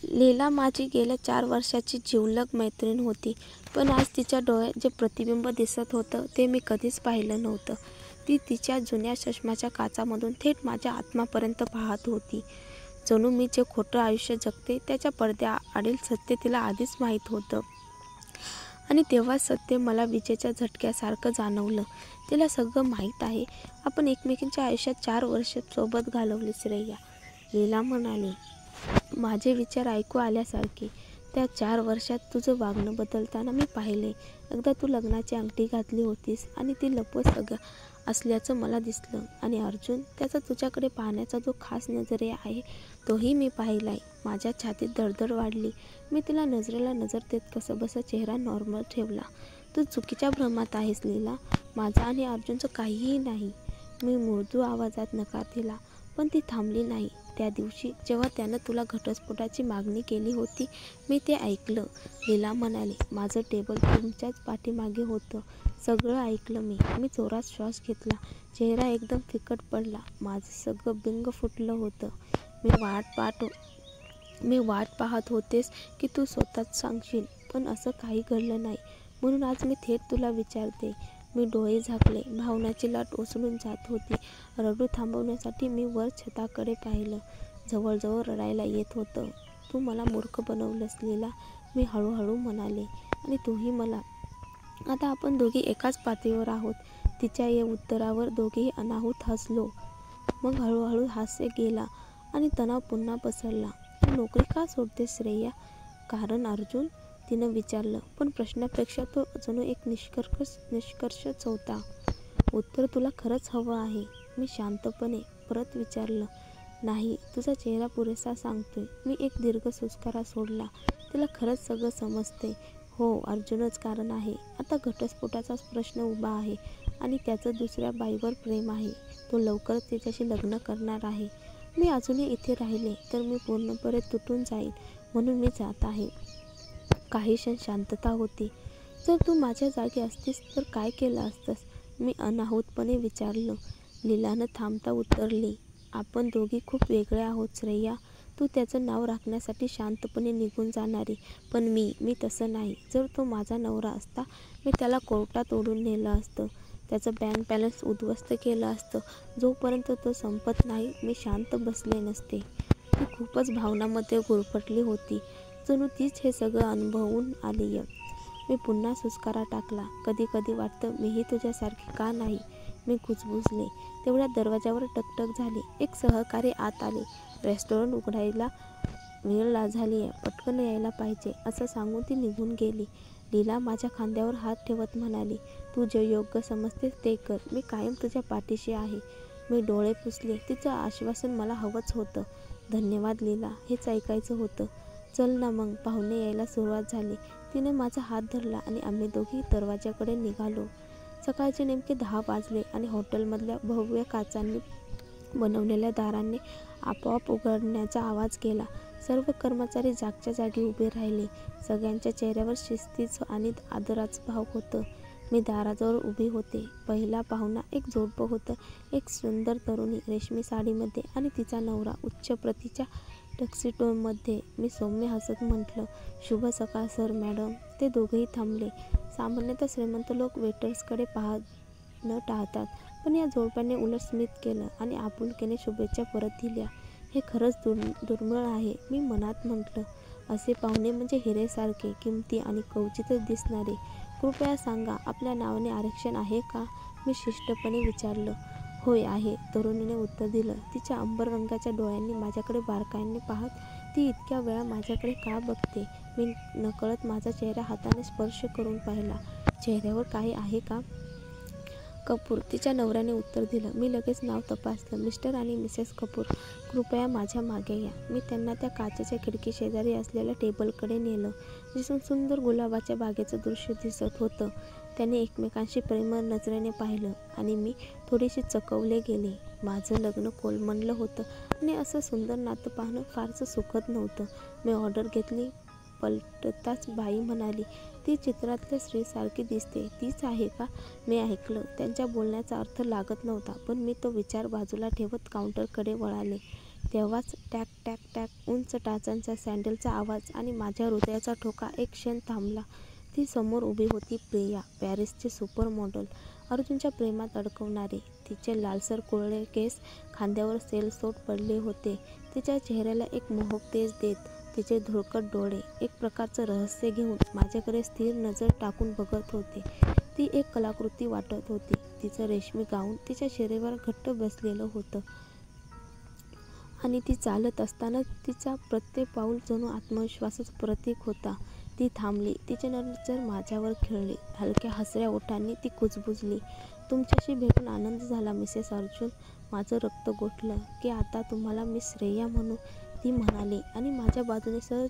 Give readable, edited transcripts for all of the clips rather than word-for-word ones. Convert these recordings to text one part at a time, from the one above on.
लीला माझी गेल्या 4 वर्षाची जिवलग मैत्रीण होती, पण आज तिच्या डोळ्यात जे प्रतिबिंब दिसत होतं ते मी कधीच पाहिलं नव्हतं. ती तिच्या जुन्या चष्म्याच्या काचामधून थेट माझ्या आत्म्यापर्यंत पाहत होती. जणू मी जे खोटं आयुष्य जगते त्याच्या पडद्याआडील सत्य तिला आधीच माहीत होतं. आणि तेव्हाच सत्य मला विजेच्या झटक्यासारखं जाणवलं. तिला सगळं माहीत आहे. आपण एकमेकींच्या आयुष्यात 4 वर्षे सोबत घालवली श्रेया, लीला म्हणाली, माझे विचार ऐकू आल्यासारखे. त्या 4 वर्षात तुझं वागणं बदलताना मी पाहिले. एकदा तू लग्नाची अंगठी घातली होतीस आणि ती लपवत असल्याचं मला दिसलं. आणि अर्जुन, त्याचा तुझ्याकडे पाहण्याचा जो खास नजरिया आहे तोही मी पाहिलाय. माझ्या छातीत धडधड वाढली. मी तिला नजरेला नजर देत कसंबसं चेहरा नॉर्मल ठेवला. तू चुकीच्या भ्रमात आहेस लीला. माझं आणि अर्जुनचं काहीही नाही. मी मृदू आवाजात नकार दिला, पण ती थांबली नाही. त्या दिवशी जेव्हा त्यानं तुला घटस्फोटाची मागणी केली होती मी ते ऐकलं, लीला म्हणाली. माझं टेबल तुमच्याच पाठीमागे होतं. सगळं ऐकलं मी. मी जोरात श्वास घेतला. चेहरा एकदम फिकट पडला. माझं सगळं बिंग फुटलं होतं. मी वाट पाहत होतेस की तू स्वतःच सांगशील, पण असं काही घडलं नाही. म्हणून आज मी थेट तुला विचारते. मी डोळे झाकले. भावनाची लाट ओसळून जात होती. रडू थांबवण्यासाठी मी वर छताकडे पाहिलं. जवळजवळ रडायला येत होतं. तू मला मूर्ख बनवलंस लीला, मी हळूहळू म्हणाले. आणि तूही मला. आता आपण दोघी एकाच पातळीवर आहोत. तिच्या या उत्तरावर दोघेही अनाहूत हसलो. मग हळूहळू हास्य गेला आणि तणाव पुन्हा पसरला. तू नोकरी का सोडतेस श्रेया? कारण अर्जुन, तिनं विचारलं. पण प्रश्नापेक्षा तो जणू एक निष्कर्षच होता. उत्तर तुला खरंच हवं आहे? मी शांतपणे परत विचारलं. नाही, तुझा चेहरा पुरेसा सांगतोय. मी एक दीर्घ सुस्कारा सोडला. तिला खरंच सगळं समजतंय. हो, अर्जुनच कारण आहे. आता घटस्फोटाचाच प्रश्न उभा आहे आणि त्याचं दुसऱ्या बाईवर प्रेम आहे. तो लवकरच तिच्याशी लग्न करणार आहे. मी अजूनही इथे राहिले तर मी पूर्णपणे तुटून जाईन, म्हणून मी जात आहे. काही क्षण शांतता होती. जर तू माझ्या जागी असतीस तर काय केलं असतंस? मी अनाहूतपणे विचारलं. लीलानं थांबता उत्तरली. आपण दोघी खूप वेगळे आहोत श्रेया. तू त्याचं नाव राखण्यासाठी शांतपणे निघून जाणारी, पण मी तसं नाही. जर तो माझा नवरा असता मी त्याला कोर्टात ओढून नेलं असतं. त्याचं बँक बॅलन्स उद्ध्वस्त केलं असतं. जोपर्यंत तो संपत नाही मी शांत बसले नसते. ती खूपच भावनांमध्ये गुरफटली होती. जणू तीच हे सगळं अनुभवून आलीय. मी पुन्हा सुस्कारा टाकला. कधी कधी वाटतं मीही तुझ्यासारखी का नाही? मी कुजबुजले. तेवढ्यात दरवाजावर टकटक झाली. एक सहकारी आत आले. रेस्टॉरंट उघडायला वेळ झालीय, पटकन यायला पाहिजे, असं सांगून ती निघून गेली. लीला माझ्या खांद्यावर हात ठेवत म्हणाली, तू जे योग्य समजतेस ते कर. मी कायम तुझ्या पाठीशी आहे. मी डोळे पुसले. तिचं आश्वासन मला हवंच होतं. धन्यवाद लीला, हेच ऐकायचं होतं. चल ना मग. पाहुणे यायला सुरुवात झाली. तिने माझा हात धरला आणि आम्ही दोघी दरवाजाकडे निघालो. सकाळचे नेमके 10 वाजले आणि हॉटेलमधल्या भव्य काचांनी बनवलेल्या दारांनी आपोआप उघडण्याचा आवाज केला. सर्व कर्मचारी जागच्या जागी उभे राहिले. सगळ्यांच्या चेहऱ्यावर शिस्तीचं आणि आदराचं भाव होतं. मी दाराजवळ उभी होते. पहिला पाहुणा एक जोडपं होतं. एक सुंदर तरुणी रेशमी साडीमध्ये आणि तिचा नवरा उच्च प्रतीच्या टक्सिडोमध्ये. मी सौम्य हसत म्हटलं, शुभ सकाळ सर मॅडम. ते दोघेही थांबले. सामान्यतः श्रीमंत लोक वेटर्सकडे पाहणं टाळतात, पण या जोडप्याने उलट स्मित केलं आणि आपुलकीने शुभेच्छा परत दिल्या. हे खरंच दुर्मिळ आहे, मी मनात म्हटलं. असे पाहुणे म्हणजे हिऱ्यासारखे किमती आणि क्वचितच दिसणारे. कृपया सांगा, आपल्या नावाने आरक्षण आहे का? मी शिष्टपणे विचारलं. होय आहे, तरुणीने उत्तर दिलं. तिच्या अंबर रंगाच्या डोळ्यांनी माझ्याकडे बारकाईने पाहत ती इतक्या वेळा माझ्याकडे का बघते? मी नकळत माझा चेहरा हाताने स्पर्श करून पाहिला. चेहऱ्यावर काही आहे का? कपूर, तिच्या नवऱ्याने उत्तर दिलं. मी लगेच नाव तपासलं. मिस्टर आणि मिसेस कपूर, कृपया माझ्या मागे या. मी त्यांना त्या काचेच्या खिडकीशेजारी असलेल्या टेबलकडे नेलं, जिथून सुंदर गुलाबाच्या बागेचं दृश्य दिसत होतं. त्यांनी एकमेकांशी प्रेमळ नजरेने पाहिलं आणि मी थोडीशी चकवले गेले. माझं लग्न कोलमडलं होतं आणि असं सुंदर नातं पाहणं फारसं सुखद नव्हतं. मी ऑर्डर घेतली. पलटताच बाई म्हणाली, ती चित्रातल्या स्त्रीसारखी दिसते, तीच आहे का? मी ऐकलं. त्यांच्या बोलण्याचा अर्थ लागत नव्हता, पण मी तो विचार बाजूला ठेवत काउंटरकडे वळाले. तेव्हाच टॅक टॅक टॅक उंच टाचांचा सँडलचा आवाज आणि माझ्या हृदयाचा ठोका एक क्षण थांबला. ती समोर उभी होती, प्रिया, पॅरिसची सुपर मॉडेल, अर्जुनच्या प्रेमात अडकवणारी. तिचे लालसर कुरळे केस खांद्यावर सैलसोट पडले होते. तिच्या चेहऱ्याला एक मोहक तेज देत तिचे धुळकट डोळे एक प्रकारचं रहस्य घेऊन माझ्याकडे स्थिर नजर टाकून बघत होते. ती एक कलाकृती वाटत होती. तिचं रेशमी गाऊन तिच्या शरीरावर घट्ट बसलेलं होतं आणि ती चालत असताना तिचा प्रत्येक पाऊल जणू आत्मविश्वासाचं प्रतीक होता. ती थांबली. तिची नजर माझ्यावर खिळली. हलक्या हसऱ्या ओठांनी ती कुजबुजली, "तुमच्याशी भेटून आनंद झाला मिसेस अर्जुन." माझं रक्त गोठलं की आता तुम्हाला मी श्रेया म्हणू, ती म्हणाली आणि माझ्या बाजूने सहज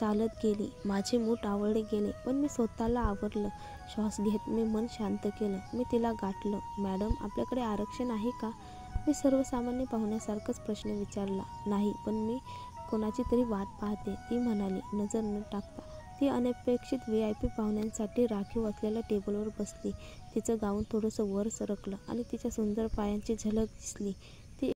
चालत गेली. माझे मूड आवळले गेले, पण मी स्वतःला आवरलं. श्वास घेत मी मन शांत केलं. मी तिला गाठलं. "मॅडम, आपल्याकडे आरक्षण आहे का?" मी सर्वसामान्य पाहुण्यासारखाच प्रश्न विचारला. "नाही, पण मी कोणाची तरी वाट पाहते," ती म्हणाली नजर न टाकता. ती अनपेक्षित VIP पाहुण्यांसाठी राखीव असलेल्या टेबलवर बसली. तिचं गाऊन थोडंसं वर सरकलं आणि तिच्या सुंदर पायांची झलक दिसली.